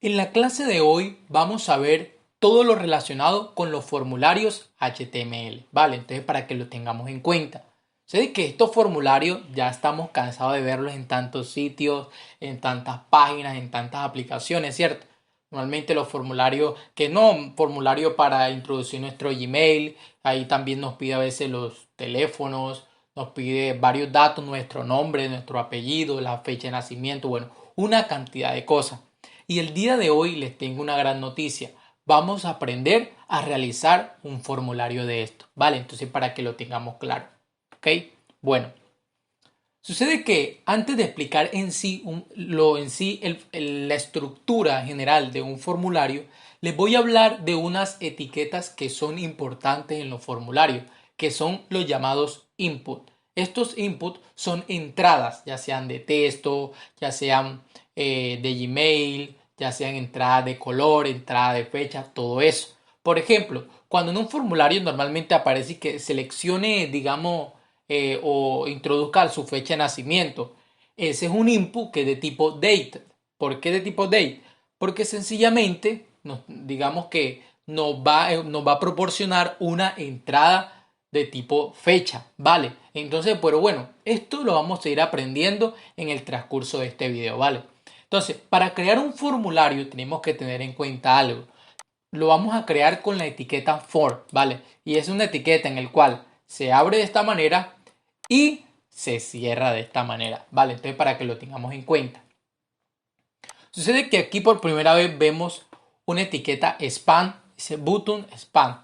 En la clase de hoy vamos a ver todo lo relacionado con los formularios HTML, ¿vale? Entonces para que lo tengamos en cuenta. Sé que estos formularios ya estamos cansados de verlos en tantos sitios, en tantas páginas, en tantas aplicaciones, ¿cierto? Normalmente los formularios, que no, formulario para introducir nuestro Gmail, ahí también nos pide a veces los teléfonos, nos pide varios datos, nuestro nombre, nuestro apellido, la fecha de nacimiento, bueno, una cantidad de cosas. Y el día de hoy les tengo una gran noticia. Vamos a aprender a realizar un formulario de esto, ¿vale? Entonces para que lo tengamos claro, ¿ok? Bueno, sucede que antes de explicar en sí, la estructura general de un formulario, les voy a hablar de unas etiquetas que son importantes en los formularios, que son los llamados input. Estos input son entradas, ya sean de texto, ya sean de Gmail, ya sean entrada de color, entrada de fecha, todo eso. Por ejemplo, cuando en un formulario normalmente aparece que seleccione, digamos, o introduzca su fecha de nacimiento. Ese es un input que es de tipo date. ¿Por qué de tipo date? Porque sencillamente, digamos que nos va a proporcionar una entrada de tipo fecha, ¿vale? Entonces, pero bueno, esto lo vamos a ir aprendiendo en el transcurso de este video, ¿vale? Entonces, para crear un formulario tenemos que tener en cuenta algo. Lo vamos a crear con la etiqueta for, ¿vale? Y es una etiqueta en el cual se abre de esta manera y se cierra de esta manera, ¿vale? Entonces para que lo tengamos en cuenta. Sucede que aquí por primera vez vemos una etiqueta spam, dice button spam,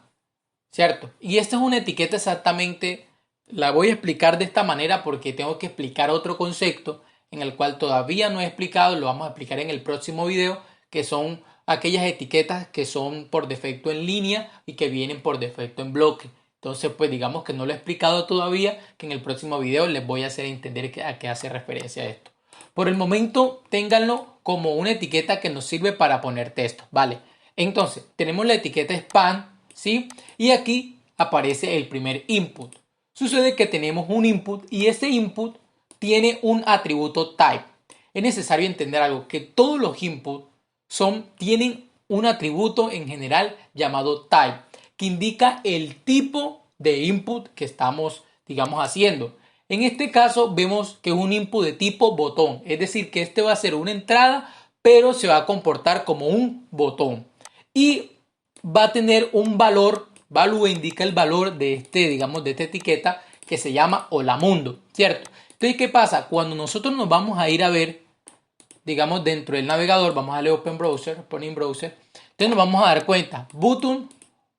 ¿cierto? Y esta es una etiqueta exactamente, la voy a explicar de esta manera porque tengo que explicar otro concepto en el cual todavía no he explicado, lo vamos a explicar en el próximo video, que son aquellas etiquetas que son por defecto en línea y que vienen por defecto en bloque. Entonces, pues digamos que no lo he explicado todavía, que en el próximo video les voy a hacer entender a qué hace referencia esto. Por el momento, ténganlo como una etiqueta que nos sirve para poner texto, ¿vale? Entonces, tenemos la etiqueta spam, ¿sí? Y aquí aparece el primer input. Sucede que tenemos un input y ese input tiene un atributo type. Es necesario entender algo, que todos los inputs tienen un atributo en general llamado type, que indica el tipo de input que estamos, digamos, haciendo. En este caso vemos que es un input de tipo botón, es decir, que este va a ser una entrada, pero se va a comportar como un botón. Y va a tener un valor, value indica el valor de digamos, de esta etiqueta que se llama hola mundo, ¿cierto? Entonces, ¿qué pasa? Cuando nosotros nos vamos a ir a ver, digamos, dentro del navegador, vamos a darle Open Browser, poner Browser, entonces nos vamos a dar cuenta, button,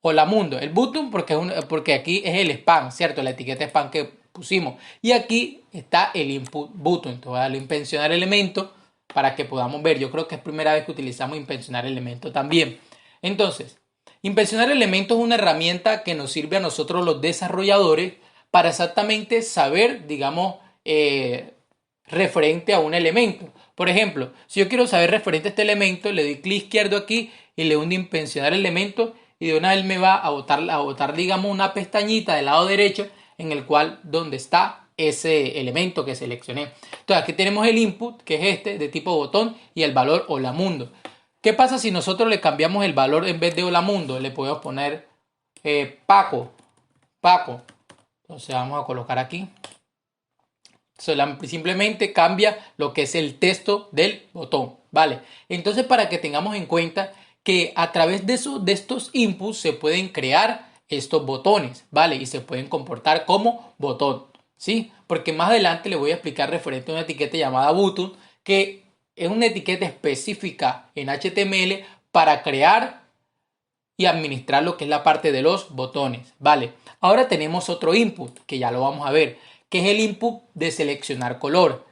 hola mundo, el button porque aquí es el spam, ¿cierto? La etiqueta spam que pusimos, y aquí está el input button. Entonces voy a darle inspeccionar elemento para que podamos ver. Yo creo que es primera vez que utilizamos inspeccionar elemento también. Entonces, inspeccionar elementos es una herramienta que nos sirve a nosotros los desarrolladores para exactamente saber, digamos, referente a un elemento. Por ejemplo, si yo quiero saber referente a este elemento, le doy clic izquierdo aquí y le doy un inspeccionar elemento y de una vez me va a botar, digamos, una pestañita del lado derecho en el cual donde está ese elemento que seleccioné. Entonces aquí tenemos el input, que es este de tipo botón, y el valor hola mundo. ¿Qué pasa si nosotros le cambiamos el valor en vez de hola mundo? Le podemos poner Paco. Entonces vamos a colocar aquí. Simplemente cambia lo que es el texto del botón, ¿vale? Entonces para que tengamos en cuenta que a través de estos inputs se pueden crear estos botones, ¿vale? Y se pueden comportar como botón, ¿sí? Porque más adelante les voy a explicar referente a una etiqueta llamada button, que es una etiqueta específica en HTML para crear y administrar lo que es la parte de los botones, ¿vale? Ahora tenemos otro input que ya lo vamos a ver, que es el input de seleccionar color,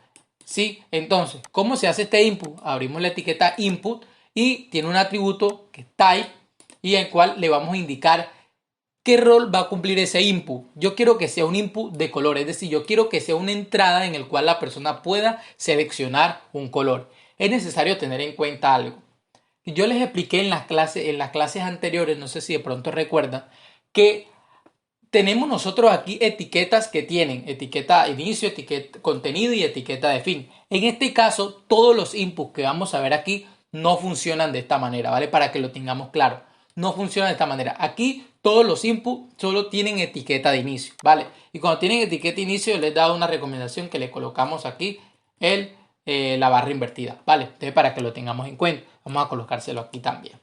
¿sí? Entonces, ¿cómo se hace este input? Abrimos la etiqueta input y tiene un atributo que es type y el cual le vamos a indicar qué rol va a cumplir ese input. Yo quiero que sea un input de color, es decir, yo quiero que sea una entrada en el cual la persona pueda seleccionar un color. Es necesario tener en cuenta algo. Yo les expliqué en las clases anteriores, no sé si de pronto recuerdan, que tenemos nosotros aquí etiquetas que tienen etiqueta inicio, etiqueta contenido y etiqueta de fin. En este caso, todos los inputs que vamos a ver aquí no funcionan de esta manera, ¿vale? Para que lo tengamos claro. No funcionan de esta manera. Aquí todos los inputs solo tienen etiqueta de inicio, ¿vale? Y cuando tienen etiqueta de inicio, les he dado una recomendación que le colocamos aquí la barra invertida, ¿vale? Entonces, para que lo tengamos en cuenta, vamos a colocárselo aquí también.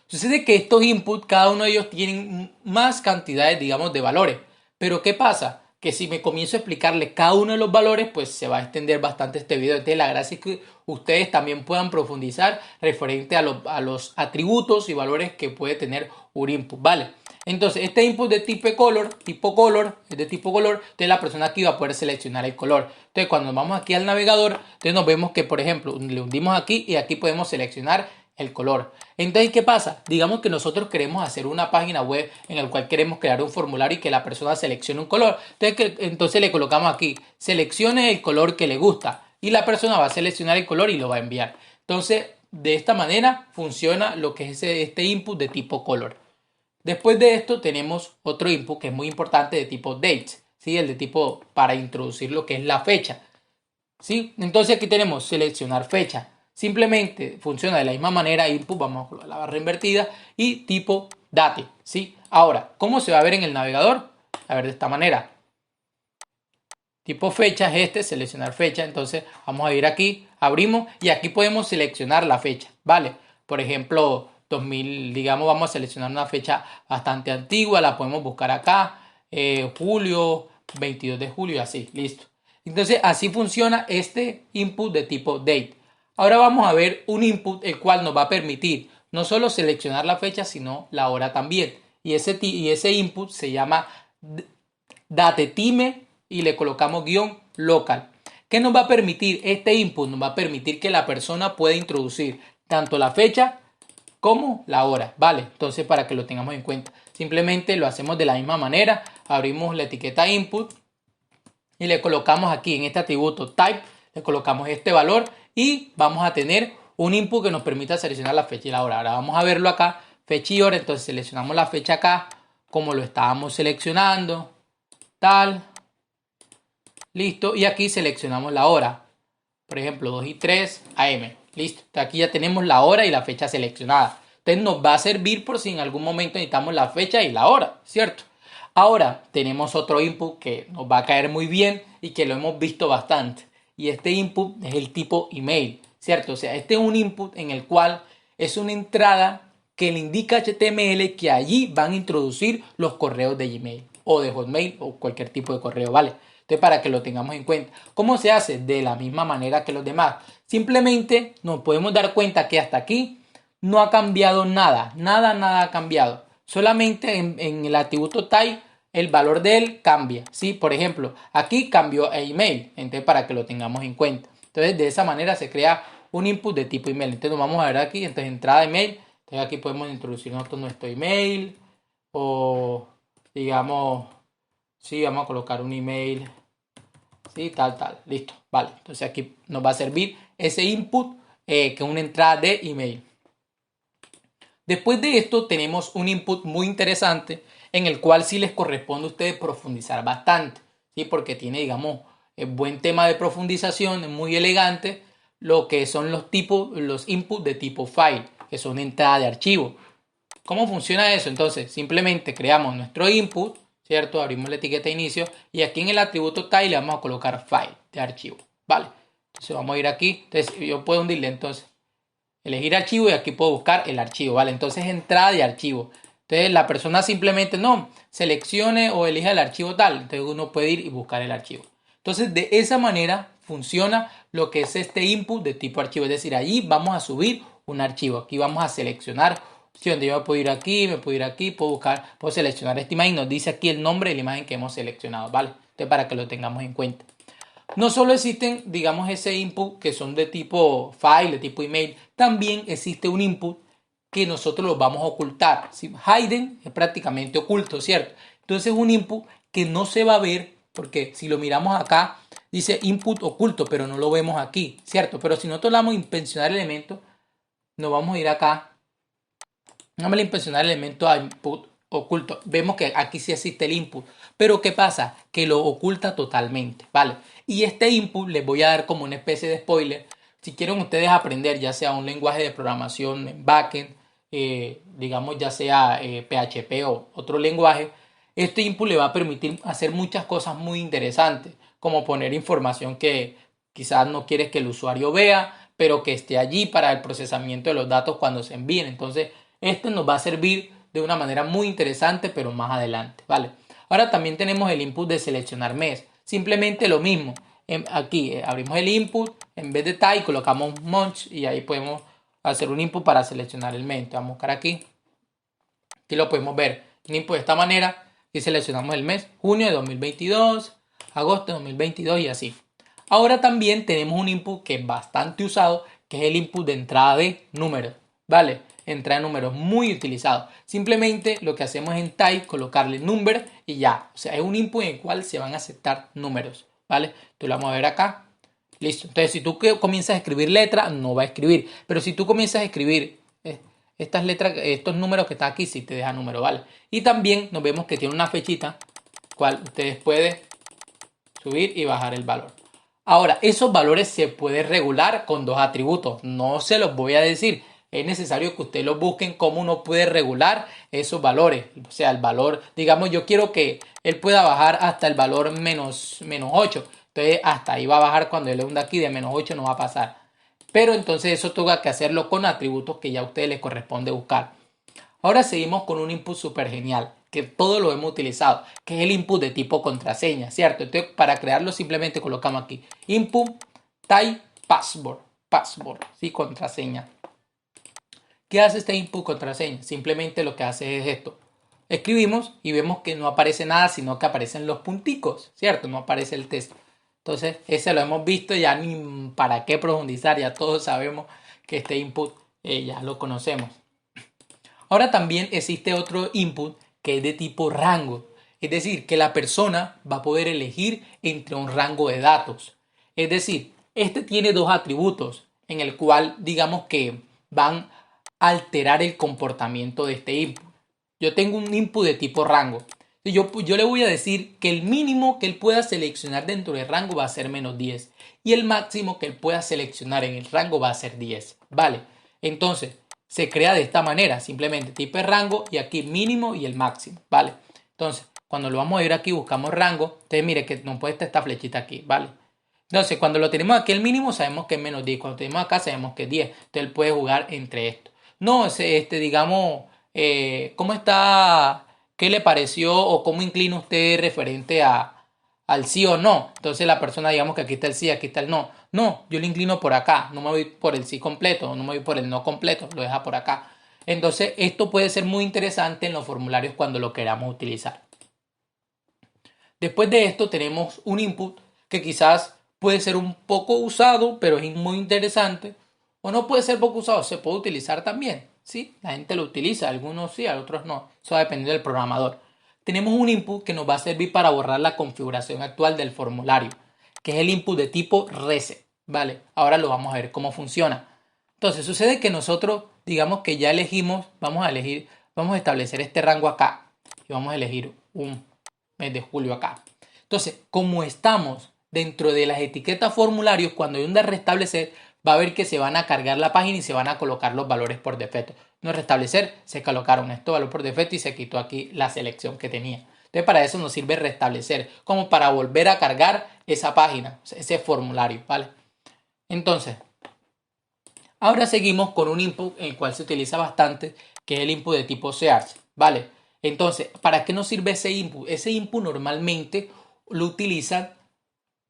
Sucede que estos inputs, cada uno de ellos tienen más cantidades, digamos, de valores. Pero ¿qué pasa? Que si me comienzo a explicarle cada uno de los valores, pues se va a extender bastante este video. Entonces la gracia es que ustedes también puedan profundizar referente a los atributos y valores que puede tener un input, ¿vale? Entonces este input de tipo color, es de tipo color, entonces la persona aquí va a poder seleccionar el color. Entonces cuando vamos aquí al navegador, entonces nos vemos que, por ejemplo, le hundimos aquí y aquí podemos seleccionar el color. Entonces, ¿qué pasa? Digamos que nosotros queremos hacer una página web en la cual queremos crear un formulario y que la persona seleccione un color. Entonces le colocamos aquí, seleccione el color que le gusta y la persona va a seleccionar el color y lo va a enviar. Entonces, de esta manera funciona lo que es este input de tipo color. Después de esto tenemos otro input que es muy importante de tipo date, ¿sí? El de tipo para introducir lo que es la fecha, ¿sí? Entonces aquí tenemos seleccionar fecha. Simplemente funciona de la misma manera, input, vamos a la barra invertida y tipo date, ¿sí? Ahora, ¿cómo se va a ver en el navegador? A ver, de esta manera. Tipo fecha es seleccionar fecha. Entonces vamos a ir aquí, abrimos y aquí podemos seleccionar la fecha, ¿vale? Por ejemplo, 2000, digamos, vamos a seleccionar una fecha bastante antigua, la podemos buscar acá, julio, 22 de julio, así, listo. Entonces así funciona este input de tipo date. Ahora vamos a ver un input el cual nos va a permitir no solo seleccionar la fecha, sino la hora también. Y ese input se llama datetime y le colocamos guión local. ¿Qué nos va a permitir? Este input nos va a permitir que la persona pueda introducir tanto la fecha como la hora, ¿vale? Entonces, para que lo tengamos en cuenta, simplemente lo hacemos de la misma manera. Abrimos la etiqueta input y le colocamos aquí en este atributo type, le colocamos este valor y vamos a tener un input que nos permita seleccionar la fecha y la hora. Ahora vamos a verlo acá, fecha y hora. Entonces seleccionamos la fecha acá como lo estábamos seleccionando, tal, listo, y aquí seleccionamos la hora, por ejemplo 2 y 3 am, listo. Aquí ya tenemos la hora y la fecha seleccionada. Entonces nos va a servir por si en algún momento necesitamos la fecha y la hora, ¿cierto? Ahora tenemos otro input que nos va a caer muy bien y que lo hemos visto bastante, y este input es el tipo email, ¿cierto? O sea, este es un input en el cual es una entrada que le indica a HTML que allí van a introducir los correos de Gmail o de Hotmail o cualquier tipo de correo, ¿vale? Entonces, para que lo tengamos en cuenta. ¿Cómo se hace? De la misma manera que los demás. Simplemente nos podemos dar cuenta que hasta aquí no ha cambiado nada. Nada ha cambiado. Solamente en el atributo type el valor de él cambia. ¿Sí? Por ejemplo, aquí cambió a email. Entonces, para que lo tengamos en cuenta. Entonces, de esa manera se crea un input de tipo email. Entonces, nos vamos a ver aquí. Entonces, entrada email. Entonces, aquí podemos introducir nosotros nuestro email. O, digamos, sí, vamos a colocar un email. Sí, tal, listo, vale. Entonces aquí nos va a servir ese input que es una entrada de email. Después de esto tenemos un input muy interesante en el cual sí les corresponde a ustedes profundizar bastante, ¿sí? Porque tiene, digamos, buen tema de profundización, muy elegante, lo que son los inputs de tipo file, que son entrada de archivo. ¿Cómo funciona eso? Entonces, simplemente creamos nuestro input, ¿cierto? Abrimos la etiqueta de inicio y aquí en el atributo type le vamos a colocar file de archivo, ¿vale? Entonces vamos a ir aquí, entonces yo puedo hundirle, entonces elegir archivo y aquí puedo buscar el archivo, ¿vale? Entonces entrada de archivo. Entonces la persona simplemente no seleccione o elija el archivo tal, entonces uno puede ir y buscar el archivo. Entonces de esa manera funciona lo que es este input de tipo archivo, es decir, allí vamos a subir un archivo, aquí vamos a seleccionar opción, yo puedo ir aquí, me puedo ir aquí, puedo buscar, puedo seleccionar esta imagen, nos dice aquí el nombre de la imagen que hemos seleccionado, ¿vale? Entonces para que lo tengamos en cuenta. No solo existen, digamos, ese input que son de tipo file, de tipo email, también existe un input que nosotros lo vamos a ocultar. ¿Sí? Hidden es prácticamente oculto, ¿cierto? Entonces es un input que no se va a ver porque si lo miramos acá, dice input oculto, pero no lo vemos aquí, ¿cierto? Pero si nosotros le damos a inspeccionar el elemento, nos vamos a ir acá. Vamos a inspeccionar el elemento a input oculto. Vemos que aquí sí existe el input, pero ¿qué pasa? Que lo oculta totalmente, ¿vale? Y este input les voy a dar como una especie de spoiler. Si quieren ustedes aprender ya sea un lenguaje de programación en backend, digamos ya sea PHP o otro lenguaje, este input le va a permitir hacer muchas cosas muy interesantes, como poner información que quizás no quieres que el usuario vea, pero que esté allí para el procesamiento de los datos cuando se envíen. Entonces, este nos va a servir de una manera muy interesante, pero más adelante, ¿vale? Ahora también tenemos el input de seleccionar mes. Simplemente lo mismo. Aquí abrimos el input, en vez de type colocamos month y ahí podemos hacer un input para seleccionar el mes. Entonces, vamos a buscar aquí. Aquí lo podemos ver. Un input de esta manera y seleccionamos el mes, junio de 2022, agosto de 2022 y así. Ahora también tenemos un input que es bastante usado, que es el input de entrada de números, ¿vale? Entrada de números muy utilizado. Simplemente lo que hacemos en type, colocarle number y ya. O sea, es un input en el cual se van a aceptar números, ¿vale? Entonces lo vamos a ver acá. Listo. Entonces, si tú comienzas a escribir letras, no va a escribir. Pero si tú comienzas a escribir estas letras, estos números que están aquí, sí te deja número, ¿vale? Y también nos vemos que tiene una fechita, cual ustedes pueden subir y bajar el valor. Ahora, esos valores se pueden regular con dos atributos. No se los voy a decir. Es necesario que ustedes los busquen cómo uno puede regular esos valores. O sea, el valor, digamos, yo quiero que él pueda bajar hasta el valor menos 8. Entonces, hasta ahí va a bajar cuando yo le hunda aquí de menos 8 no va a pasar. Pero entonces eso tenga que hacerlo con atributos que ya a ustedes les corresponde buscar. Ahora seguimos con un input súper genial, que todos lo hemos utilizado, que es el input de tipo contraseña, ¿cierto? Entonces, para crearlo simplemente colocamos aquí input type password, ¿sí? Contraseña. ¿Qué hace este input contraseña? Simplemente lo que hace es esto. Escribimos y vemos que no aparece nada, sino que aparecen los punticos, ¿cierto? No aparece el texto. Entonces, ese lo hemos visto, ya ni para qué profundizar, ya todos sabemos que este input ya lo conocemos. Ahora también existe otro input que es de tipo rango, es decir, que la persona va a poder elegir entre un rango de datos. Es decir, este tiene dos atributos en el cual digamos que van a alterar el comportamiento de este input. Yo tengo un input de tipo rango. Yo le voy a decir que el mínimo que él pueda seleccionar dentro del rango va a ser menos 10 y el máximo que él pueda seleccionar en el rango va a ser 10. ¿Vale? Entonces, se crea de esta manera, simplemente tipo de rango y aquí mínimo y el máximo, ¿vale? Entonces, cuando lo vamos a ir aquí, buscamos rango, entonces mire que nos puede estar esta flechita aquí, ¿vale? Entonces, cuando lo tenemos aquí el mínimo, sabemos que es menos 10, cuando tenemos acá, sabemos que es 10, entonces él puede jugar entre esto. No, digamos, ¿cómo está? ¿Qué le pareció o cómo inclina usted referente al sí o no? Entonces la persona, digamos que aquí está el sí, aquí está el no. No, yo le inclino por acá, no me voy por el sí completo, no me voy por el no completo, lo deja por acá. Entonces esto puede ser muy interesante en los formularios cuando lo queramos utilizar. Después de esto tenemos un input que quizás puede ser un poco usado, pero es muy interesante. O no puede ser poco usado, se puede utilizar también. ¿Sí? La gente lo utiliza, algunos sí, otros no. Eso depende del programador. Tenemos un input que nos va a servir para borrar la configuración actual del formulario, que es el input de tipo reset. ¿Vale? Ahora lo vamos a ver cómo funciona. Entonces sucede que nosotros, digamos que ya elegimos, vamos a establecer este rango acá. Y vamos a elegir un mes de julio acá. Entonces, como estamos dentro de las etiquetas formularios, cuando hay un de restablecer, va a ver que se van a cargar la página y se van a colocar los valores por defecto. No restablecer, se colocaron estos valores por defecto y se quitó aquí la selección que tenía. Entonces, para eso nos sirve restablecer, como para volver a cargar esa página, ese formulario, ¿vale? Entonces, ahora seguimos con un input en el cual se utiliza bastante, que es el input de tipo search, ¿vale? Entonces, ¿para qué nos sirve ese input? Ese input normalmente lo utilizan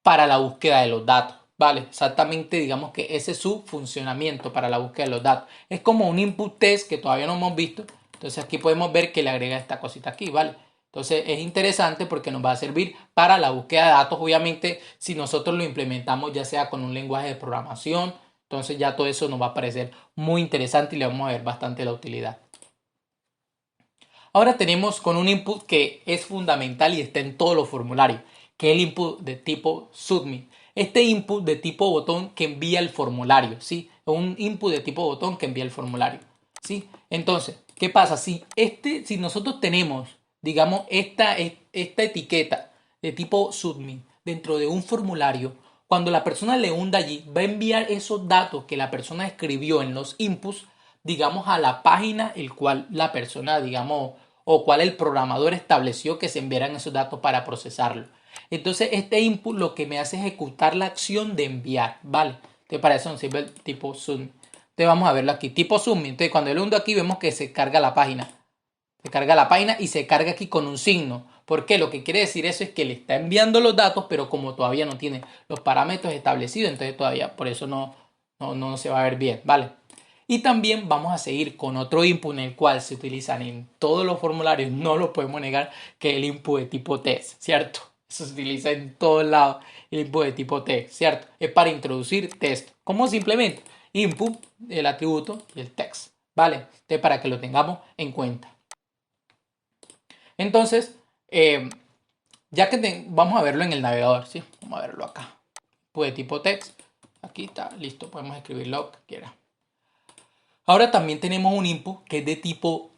para la búsqueda de los datos, ¿vale? Exactamente, digamos que ese es su funcionamiento para la búsqueda de los datos. Es como un input test que todavía no hemos visto. Entonces aquí podemos ver que le agrega esta cosita aquí, ¿vale? Entonces es interesante porque nos va a servir para la búsqueda de datos. Obviamente, si nosotros lo implementamos ya sea con un lenguaje de programación, entonces ya todo eso nos va a parecer muy interesante y le vamos a ver bastante la utilidad. Ahora tenemos con un input que es fundamental y está en todos los formularios, que es el input de tipo submit. Este input de tipo botón que envía el formulario, ¿sí? Un input de tipo botón que envía el formulario, ¿sí? Entonces, ¿Qué pasa? Si nosotros tenemos, digamos, esta etiqueta de tipo submit dentro de un formulario, cuando la persona le hunda allí, va a enviar esos datos que la persona escribió en los inputs, digamos, a la página el cual la persona, digamos, o cual el programador estableció que se enviaran esos datos para procesarlo. Entonces, este input lo que me hace es ejecutar la acción de enviar, ¿vale? Entonces, para eso nos sirve el tipo submit. Entonces, vamos a verlo aquí, tipo submit. Entonces, cuando yo le hundo aquí, vemos que se carga la página. Se carga la página y se carga aquí con un signo. ¿Por qué? Lo que quiere decir eso es que le está enviando los datos, pero como todavía no tiene los parámetros establecidos, entonces todavía por eso no se va a ver bien, ¿vale? Y también vamos a seguir con otro input en el cual se utilizan en todos los formularios, no lo podemos negar, que es el input de tipo text, ¿cierto? Eso se utiliza en todos lados, el input de tipo text, ¿cierto? Es para introducir texto. ¿Cómo simplemente? Input, el atributo y el text, ¿vale? Entonces para que lo tengamos en cuenta. Entonces, ya que vamos a verlo en el navegador, ¿sí? Vamos a verlo acá. Pues tipo text. Aquí está, listo. Podemos escribir lo que quiera. Ahora también tenemos un input que es de tipo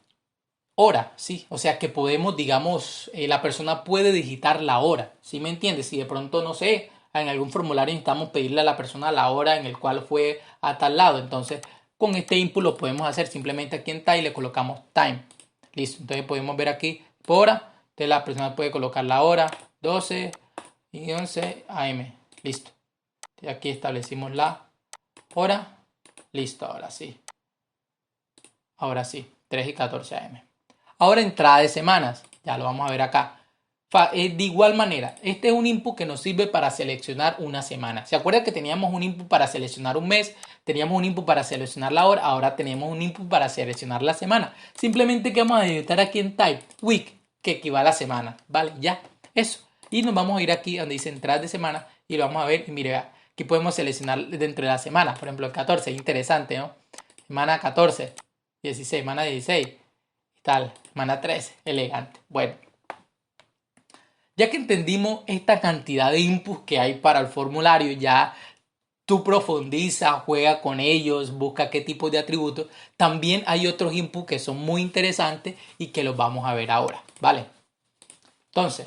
hora, ¿sí? O sea que podemos, digamos, la persona puede digitar la hora, ¿sí me entiendes? Si de pronto, no sé, en algún formulario necesitamos pedirle a la persona la hora en el cual fue a tal lado. Entonces, con este input lo podemos hacer simplemente aquí en time le colocamos time. Listo, entonces podemos ver aquí por hora. Entonces la persona puede colocar la hora 12 y 11 AM. Listo. Y aquí establecimos la hora. Listo, ahora sí. Ahora sí, 3 y 14 AM. Ahora entrada de semanas. Ya lo vamos a ver acá. De igual manera, este es un input que nos sirve para seleccionar una semana. ¿Se acuerdan que teníamos un input para seleccionar un mes? Teníamos un input para seleccionar la hora. Ahora tenemos un input para seleccionar la semana. Simplemente que vamos a editar aquí en type week, que equivale a semana. ¿Vale? Ya, eso. Y nos vamos a ir aquí donde dice entradas de semana y lo vamos a ver. Y mire, aquí podemos seleccionar dentro de la semana. Por ejemplo, el 14. Interesante, ¿no? Semana 14, 16, semana 16. Tal, semana 13. Elegante. Bueno. Ya que entendimos esta cantidad de inputs que hay para el formulario, ya tú profundiza, juega con ellos, busca qué tipo de atributos. También hay otros inputs que son muy interesantes y que los vamos a ver ahora, ¿vale? Entonces,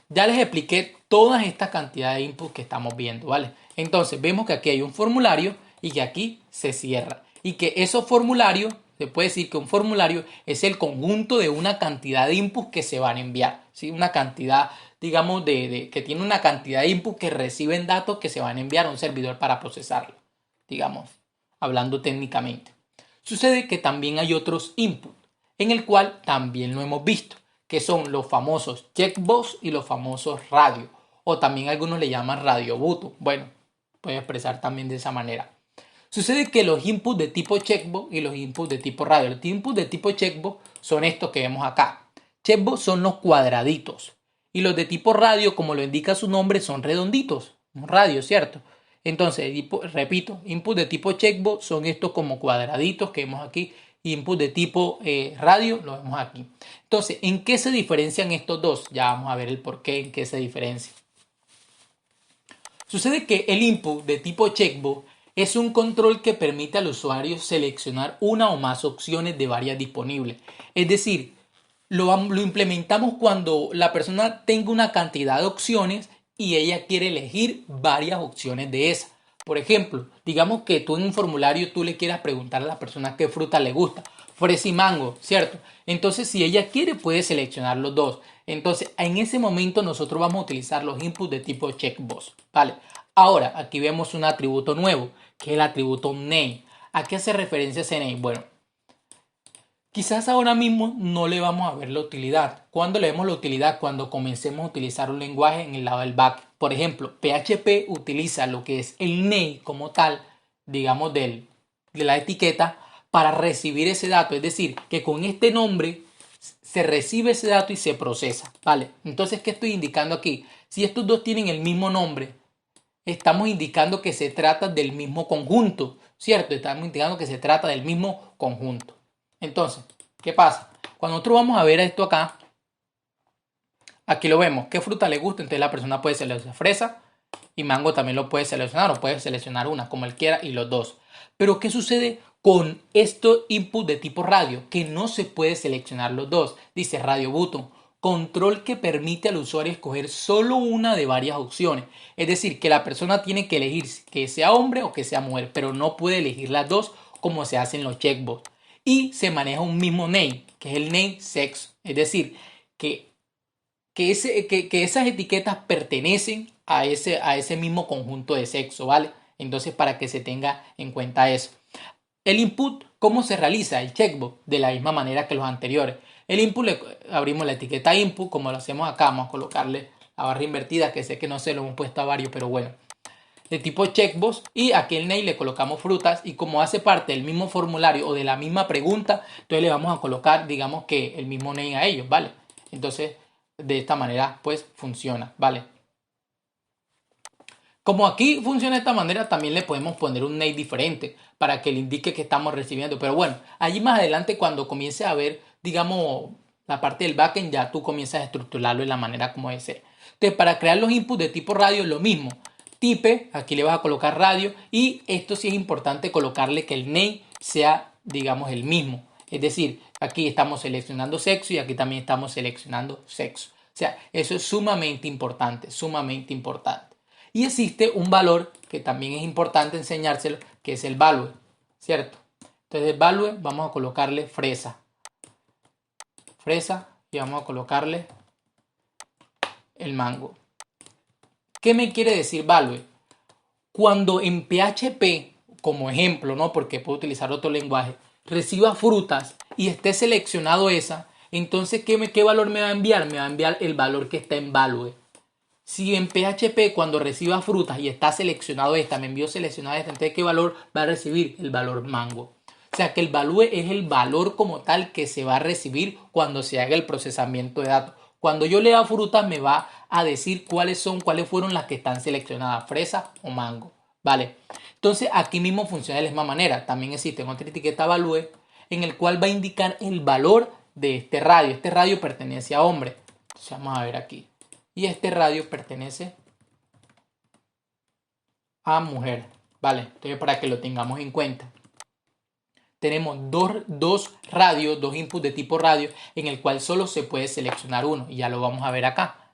ya les expliqué todas estas cantidades de inputs que estamos viendo, ¿vale? Entonces, vemos que aquí hay un formulario y que aquí se cierra. Y que esos formularios, se puede decir que un formulario es el conjunto de una cantidad de inputs que se van a enviar, ¿sí? Una cantidad, digamos, que tiene una cantidad de inputs que reciben datos que se van a enviar a un servidor para procesarlo, digamos, hablando técnicamente. Sucede que también hay otros inputs, en el cual también lo hemos visto, que son los famosos checkbox y los famosos radio, o también algunos le llaman radio button. Bueno, puede expresar también de esa manera. Sucede que los inputs de tipo checkbox y los inputs de tipo radio, los inputs de tipo checkbox son estos que vemos acá. Checkbox son los cuadraditos y los de tipo radio, como lo indica su nombre, son redonditos, un radio, ¿cierto? Entonces, repito, input de tipo checkbox son estos como cuadraditos que vemos aquí. Input de tipo radio lo vemos aquí. Entonces, ¿en qué se diferencian estos dos? Ya vamos a ver el por qué, en qué se diferencian. Sucede que el input de tipo checkbox es un control que permite al usuario seleccionar una o más opciones de varias disponibles. Es decir, lo implementamos cuando la persona tenga una cantidad de opciones y ella quiere elegir varias opciones de esas. Por ejemplo, digamos que tú en un formulario tú le quieras preguntar a la persona qué fruta le gusta, fresa y mango, ¿cierto? Entonces, si ella quiere, puede seleccionar los dos. Entonces, en ese momento nosotros vamos a utilizar los inputs de tipo checkbox, ¿vale? Ahora, aquí vemos un atributo nuevo, que es el atributo name. ¿A qué hace referencia ese name? Bueno, quizás ahora mismo no le vamos a ver la utilidad. ¿Cuándo le vemos la utilidad? Cuando comencemos a utilizar un lenguaje en el lado del back. Por ejemplo, PHP utiliza lo que es el name como tal, digamos, de la etiqueta para recibir ese dato. Es decir, que con este nombre se recibe ese dato y se procesa. ¿Vale? Entonces, ¿qué estoy indicando aquí? Si estos dos tienen el mismo nombre, estamos indicando que se trata del mismo conjunto, ¿cierto? Estamos indicando que se trata del mismo conjunto. Entonces, ¿qué pasa? Cuando nosotros vamos a ver esto acá, aquí lo vemos. ¿Qué fruta le gusta? Entonces la persona puede seleccionar fresa Y Mango también lo puede seleccionar o puede seleccionar una, como él quiera, y los dos. Pero ¿qué sucede con estos input de tipo radio? Que no se puede seleccionar los dos. Dice Radio Button, control que permite al usuario escoger solo una de varias opciones. Es decir, que la persona tiene que elegir que sea hombre o que sea mujer, pero no puede elegir las dos como se hace en los checkbox. Y se maneja un mismo name, que es el name sexo. Es decir, que que esas etiquetas pertenecen a ese mismo conjunto de sexo, ¿vale? Entonces, para que se tenga en cuenta eso. El input, ¿cómo se realiza? El checkbox, de la misma manera que los anteriores. El input, abrimos la etiqueta input, como lo hacemos acá, vamos a colocarle la barra invertida, que sé que no se lo hemos puesto a varios, pero bueno. De tipo checkbox, y aquí el name le colocamos frutas, y como hace parte del mismo formulario o de la misma pregunta, entonces le vamos a colocar, digamos que el mismo name a ellos, ¿vale? Entonces, de esta manera, pues funciona, ¿vale? Como aquí funciona de esta manera, también le podemos poner un name diferente para que le indique que estamos recibiendo. Pero bueno, allí más adelante cuando comience a ver, digamos, la parte del backend, ya tú comienzas a estructurarlo de la manera como desee. Entonces, para crear los inputs de tipo radio, lo mismo. Type, aquí le vas a colocar radio, y esto sí es importante colocarle que el name sea, digamos, el mismo. Es decir, aquí estamos seleccionando sexo y aquí también estamos seleccionando sexo. O sea, eso es sumamente importante, sumamente importante. Y existe un valor que también es importante enseñárselo, que es el value, ¿cierto? Entonces el value vamos a colocarle fresa. Fresa, y vamos a colocarle el mango. ¿Qué me quiere decir value? Cuando en PHP, como ejemplo, ¿no? Porque puedo utilizar otro lenguaje, reciba frutas y esté seleccionado esa, entonces ¿qué valor me va a enviar? Me va a enviar el valor que está en value. Si en PHP cuando reciba frutas y está seleccionado esta, me envió seleccionada esta, entonces ¿qué valor va a recibir? El valor mango. O sea que el value es el valor como tal que se va a recibir cuando se haga el procesamiento de datos. Cuando yo lea frutas me va a decir cuáles fueron las que están seleccionadas, fresa o mango. Vale. Entonces aquí mismo funciona de la misma manera. También existe otra etiqueta value en el cual va a indicar el valor de este radio. Este radio pertenece a hombre. Entonces vamos a ver aquí. Y este radio pertenece a mujer. Vale, entonces para que lo tengamos en cuenta. Tenemos dos radios, dos inputs de tipo radio, en el cual solo se puede seleccionar uno. Y ya lo vamos a ver acá.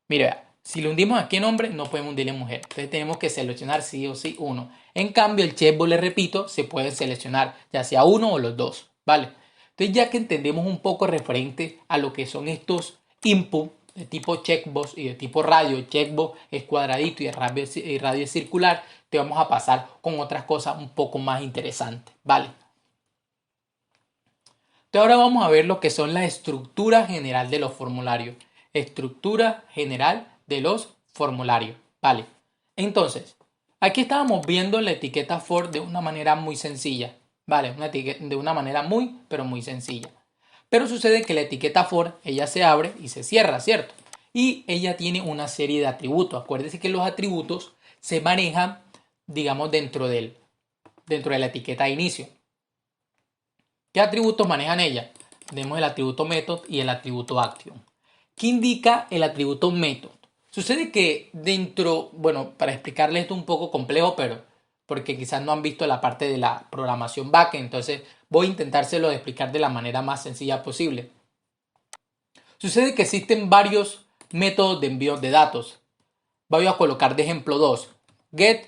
Mire, si lo hundimos aquí en hombre, no podemos hundirle en mujer. Entonces tenemos que seleccionar sí o sí uno. En cambio, el checkbox, le repito, se puede seleccionar ya sea uno o los dos. Vale. Entonces ya que entendemos un poco referente a lo que son estos inputs de tipo checkbox y de tipo radio, checkbox es cuadradito y radio es circular, te vamos a pasar con otras cosas un poco más interesantes. Vale. Entonces ahora vamos a ver lo que son la estructura general de los formularios. Estructura general de los formularios. Vale. Entonces, aquí estábamos viendo la etiqueta for de una manera muy sencilla. Vale, de una manera muy, pero muy sencilla. Pero sucede que la etiqueta for, ella se abre y se cierra, ¿cierto? Y ella tiene una serie de atributos. Acuérdense que los atributos se manejan, digamos, dentro de la etiqueta de inicio. ¿Qué atributos manejan ella? Tenemos el atributo method y el atributo action. ¿Qué indica el atributo method? Sucede que dentro, bueno, para explicarles esto un poco complejo, pero porque quizás no han visto la parte de la programación backend, entonces voy a intentárselo explicar de la manera más sencilla posible. Sucede que existen varios métodos de envío de datos. Voy a colocar de ejemplo dos, get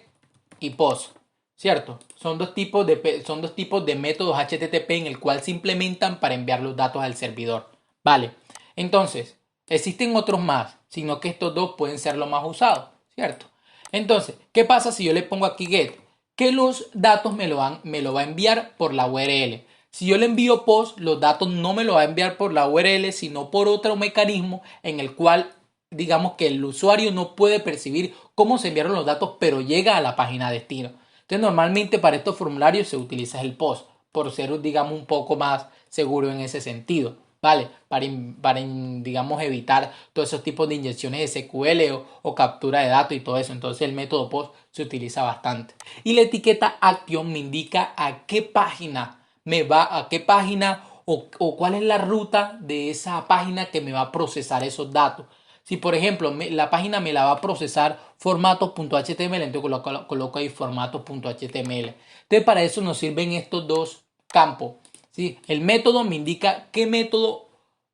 y post, ¿cierto? Son dos tipos de métodos HTTP en el cual se implementan para enviar los datos al servidor. Vale, entonces, existen otros más, sino que estos dos pueden ser los más usados, ¿cierto? Entonces, ¿qué pasa si yo le pongo aquí get? Que los datos me lo va a enviar por la URL. Si yo le envío post, los datos no me lo va a enviar por la URL, sino por otro mecanismo en el cual, digamos que el usuario no puede percibir cómo se enviaron los datos, pero llega a la página destino. Entonces, normalmente para estos formularios se utiliza el post, por ser, digamos, un poco más seguro en ese sentido, ¿vale? Para digamos, evitar todos esos tipos de inyecciones de SQL o captura de datos y todo eso. Entonces, el método post se utiliza bastante. Y la etiqueta action me indica a qué página o cuál es la ruta de esa página que me va a procesar esos datos. Si por ejemplo la página me la va a procesar formatos.html, entonces coloco ahí formatos.html. Entonces para eso nos sirven estos dos campos, ¿sí? El método me indica qué método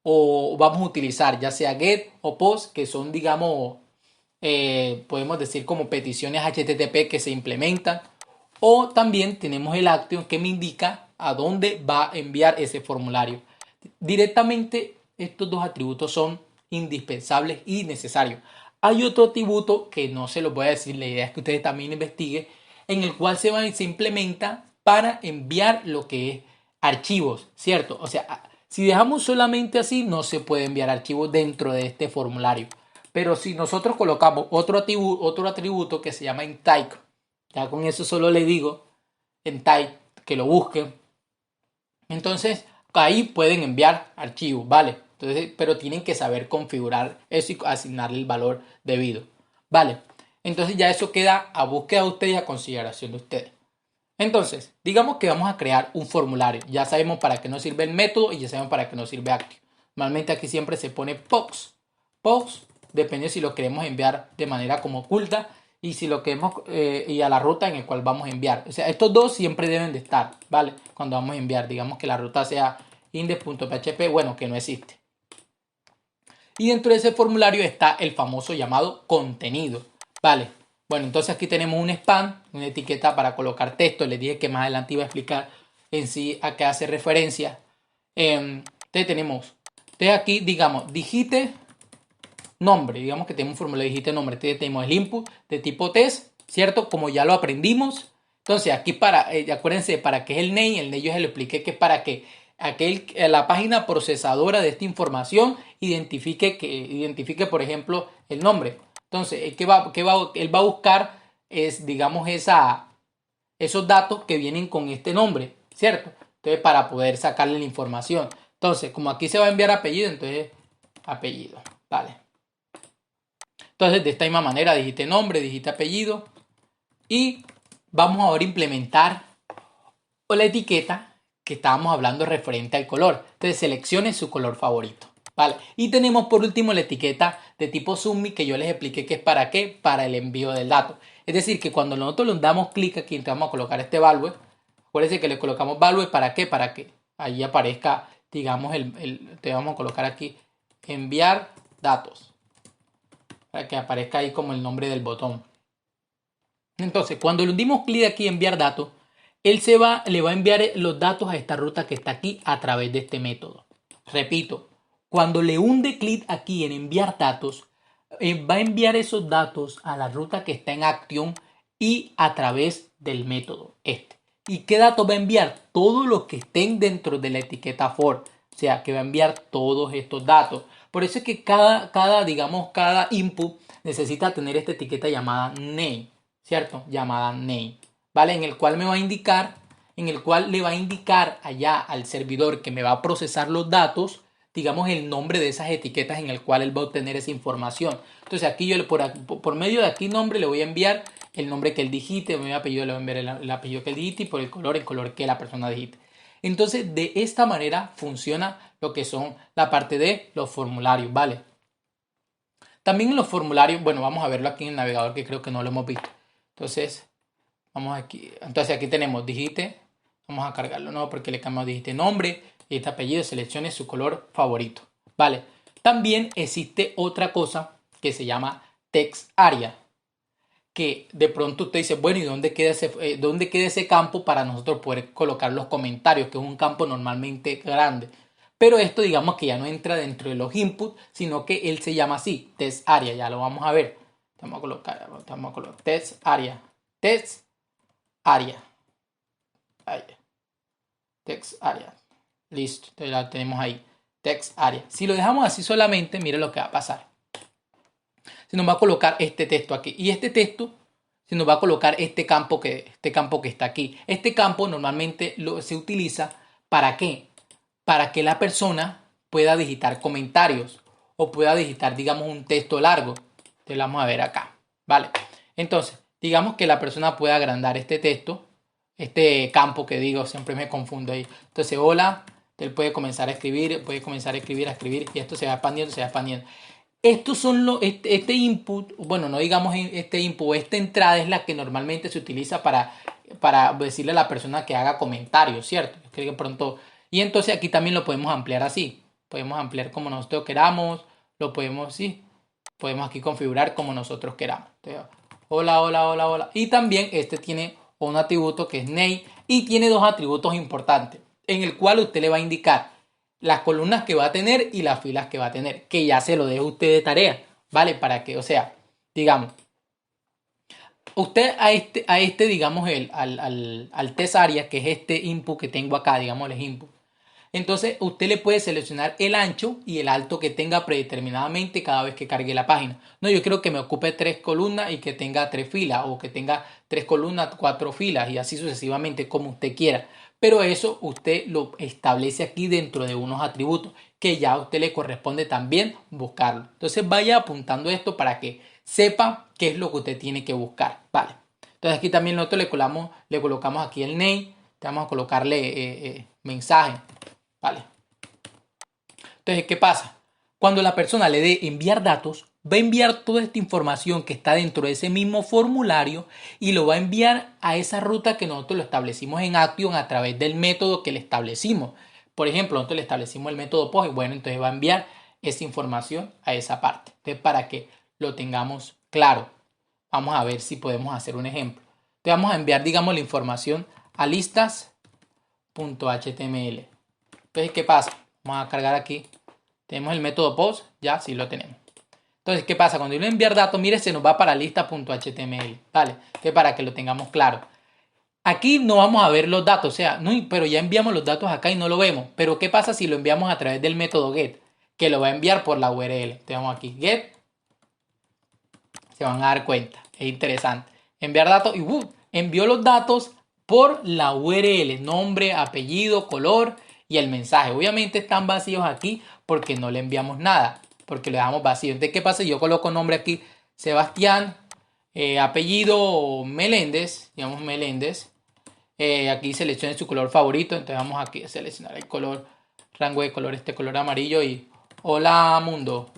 vamos a utilizar, ya sea get o post, que son, digamos, podemos decir como peticiones HTTP que se implementan. O también tenemos el action que me indica a dónde va a enviar ese formulario. Directamente estos dos atributos son indispensables y necesarios. Hay otro atributo que no se los voy a decir, la idea es que ustedes también investiguen, en el cual se implementa para enviar lo que es archivos, ¿cierto? O sea, si dejamos solamente así, no se puede enviar archivos dentro de este formulario. Pero si nosotros colocamos otro atributo que se llama intype, ya con eso solo le digo en type que lo busquen. Entonces ahí pueden enviar archivos, ¿vale? Entonces, pero tienen que saber configurar eso y asignarle el valor debido, ¿vale? Entonces ya eso queda a búsqueda de ustedes y a consideración de ustedes. Entonces, digamos que vamos a crear un formulario. Ya sabemos para qué nos sirve el método y ya sabemos para qué nos sirve Active. Normalmente aquí siempre se pone POX. POX depende si lo queremos enviar de manera como oculta y si lo queremos y a la ruta en el cual vamos a enviar. O sea, estos dos siempre deben de estar, ¿vale? Cuando vamos a enviar, digamos que la ruta sea index.php, bueno, que no existe. Y dentro de ese formulario está el famoso llamado contenido, ¿vale? Bueno, entonces aquí tenemos un spam, una etiqueta para colocar texto. Les dije que más adelante iba a explicar en sí a qué hace referencia. Entonces tenemos, entonces aquí digamos, digite nombre, digamos que tenemos un formulario de digite nombre. Entonces tenemos el input de tipo test, ¿cierto? Como ya lo aprendimos. Entonces aquí acuérdense, para qué es el name yo se lo expliqué que es para que la página procesadora de esta información identifique, por ejemplo, el nombre. Entonces, él va a buscar es, digamos, esos datos que vienen con este nombre, ¿cierto? Entonces, para poder sacarle la información. Entonces, como aquí se va a enviar apellido, entonces, apellido, vale. Entonces, de esta misma manera, digite nombre, digite apellido y vamos ahora a implementar la etiqueta que estábamos hablando referente al color. Entonces, seleccione su color favorito. ¿Vale? Y tenemos por último la etiqueta de tipo submit que yo les expliqué que es para qué, para el envío del dato. Es decir, que cuando nosotros le damos clic aquí, entonces vamos a colocar este value. Acuérdense que le colocamos value para qué, para que ahí aparezca, digamos, te vamos a colocar aquí enviar datos. Para que aparezca ahí como el nombre del botón. Entonces, cuando le dimos clic aquí enviar datos, él le va a enviar los datos a esta ruta que está aquí a través de este método. Repito, cuando le hunde clic aquí en enviar datos, va a enviar esos datos a la ruta que está en Action y a través del método este. ¿Y qué datos va a enviar? Todos los que estén dentro de la etiqueta for. O sea, que va a enviar todos estos datos. Por eso es que cada input necesita tener esta etiqueta llamada name, ¿cierto? Llamada name, ¿vale? En el cual le va a indicar allá al servidor que me va a procesar los datos, digamos, el nombre de esas etiquetas en el cual él va a obtener esa información. Entonces aquí yo por medio de aquí nombre le voy a enviar el nombre que él digite, mi apellido le voy a enviar el apellido que él digite y por el color que la persona digite. Entonces de esta manera funciona lo que son la parte de los formularios, ¿vale? También en los formularios, bueno, vamos a verlo aquí en el navegador que creo que no lo hemos visto. Entonces, vamos aquí. Entonces aquí tenemos digite. Vamos a cargarlo, no, porque le cambiamos digite nombre y este apellido, seleccione su color favorito. Vale. También existe otra cosa que se llama text area. Que de pronto usted dice, bueno, ¿y dónde queda ese campo para nosotros poder colocar los comentarios? Que es un campo normalmente grande. Pero esto digamos que ya no entra dentro de los inputs, sino que él se llama así, text area, ya lo vamos a ver. Vamos a colocar text area, text area, text area, listo, entonces la tenemos ahí, text area. Si lo dejamos así solamente, mire lo que va a pasar. Se nos va a colocar este texto aquí y este texto se nos va a colocar este campo que está aquí. Este campo normalmente se utiliza ¿para qué? Para que la persona pueda digitar comentarios o pueda digitar, digamos, un texto largo. Entonces, vamos a ver acá, ¿vale? Entonces, digamos que la persona pueda agrandar este texto, este campo que digo, siempre me confundo ahí. Entonces, hola, él puede comenzar a escribir, y esto se va expandiendo, estos son este input, bueno, no digamos este input, esta entrada es la que normalmente se utiliza para decirle a la persona que haga comentarios, ¿cierto? Es que de pronto, y entonces aquí también lo podemos ampliar así. Podemos ampliar como nosotros queramos, lo podemos, sí, podemos aquí configurar como nosotros queramos. Entonces, hola, hola, hola, hola. Y también este tiene un atributo que es name y tiene dos atributos importantes en el cual usted le va a indicar las columnas que va a tener y las filas que va a tener, que ya se lo dejo usted de tarea, ¿vale? Para que, o sea, digamos, usted digamos, al test area, que es este input que tengo acá, digamos, el input. Entonces, usted le puede seleccionar el ancho y el alto que tenga predeterminadamente cada vez que cargue la página. No, yo quiero que me ocupe 3 columnas y que tenga 3 filas, o que tenga 3 columnas, 4 filas, y así sucesivamente como usted quiera. Pero eso usted lo establece aquí dentro de unos atributos que ya a usted le corresponde también buscarlo. Entonces vaya apuntando esto para que sepa qué es lo que usted tiene que buscar. Vale. Entonces aquí también nosotros le colocamos aquí el name. Vamos a colocarle mensaje. Vale. Entonces, ¿qué pasa? Cuando la persona le dé enviar datos, va a enviar toda esta información que está dentro de ese mismo formulario y lo va a enviar a esa ruta que nosotros lo establecimos en Action a través del método que le establecimos. Por ejemplo, nosotros le establecimos el método POST y bueno, entonces va a enviar esa información a esa parte. Entonces, para que lo tengamos claro, vamos a ver si podemos hacer un ejemplo. Entonces, vamos a enviar, digamos, la información a listas.html. Entonces, ¿qué pasa? Vamos a cargar aquí. Tenemos el método post, ya sí lo tenemos. Entonces, ¿qué pasa? Cuando yo le enviar datos, mire, se nos va para lista.html, ¿vale? Que para que lo tengamos claro. Aquí no vamos a ver los datos, o sea, no, pero ya enviamos los datos acá y no lo vemos. Pero ¿qué pasa si lo enviamos a través del método get? Que lo va a enviar por la URL. Tenemos aquí get. Se van a dar cuenta, es interesante. Enviar datos y envió los datos por la URL, nombre, apellido, color y el mensaje. Obviamente están vacíos aquí porque no le enviamos nada, porque le dejamos vacío. Entonces, ¿qué pasa? Yo coloco nombre aquí, Sebastián, apellido Meléndez, digamos Meléndez. Aquí seleccione su color favorito, entonces vamos aquí a seleccionar el color, rango de color, este color amarillo y hola mundo.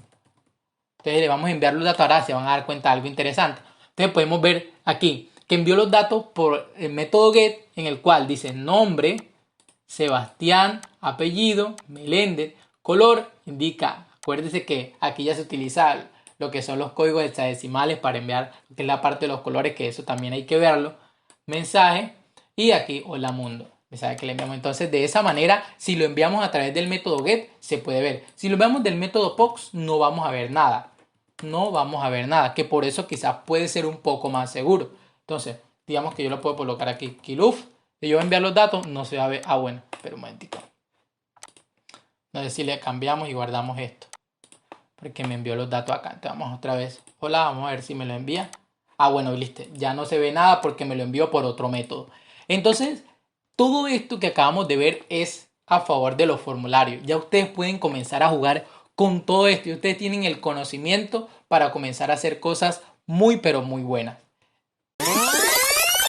Entonces le vamos a enviar los datos, ahora se van a dar cuenta de algo interesante. Entonces podemos ver aquí que envió los datos por el método get, en el cual dice nombre, Sebastián, apellido, Meléndez, color, indica, acuérdese que aquí ya se utiliza lo que son los códigos hexadecimales para enviar, que es la parte de los colores, que eso también hay que verlo, mensaje, y aquí hola mundo. Mensaje que le enviamos. Entonces, de esa manera, si lo enviamos a través del método get, se puede ver. Si lo enviamos del método POX, no vamos a ver nada. No vamos a ver nada, que por eso quizás puede ser un poco más seguro. Entonces, digamos que yo lo puedo colocar aquí, Kiluf, y yo enviar los datos, no se va a ver. Ah, bueno, pero un momentito. No sé si le cambiamos y guardamos esto, porque me envió los datos acá. Entonces vamos otra vez. Hola, vamos a ver si me lo envía. Ah, bueno, listo. Ya no se ve nada porque me lo envió por otro método. Entonces, todo esto que acabamos de ver es a favor de los formularios. Ya ustedes pueden comenzar a jugar con todo esto y ustedes tienen el conocimiento para comenzar a hacer cosas muy pero muy buenas.